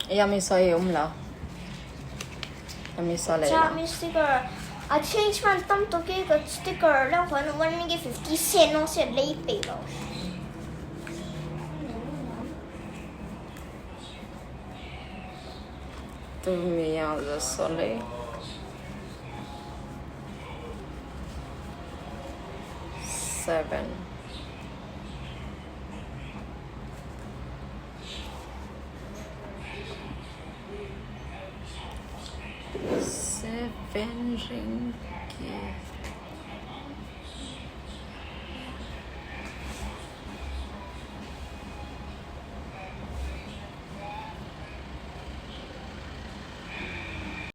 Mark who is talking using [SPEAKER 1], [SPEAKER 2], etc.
[SPEAKER 1] Jag missar ju umla. Jag missar Leila.
[SPEAKER 2] Charmy sticker. I changed my thumb to get a sticker. Now I want to get 50 cents on said late payload.
[SPEAKER 1] Du är alldeles sorglig. Seven. Seven ringgit.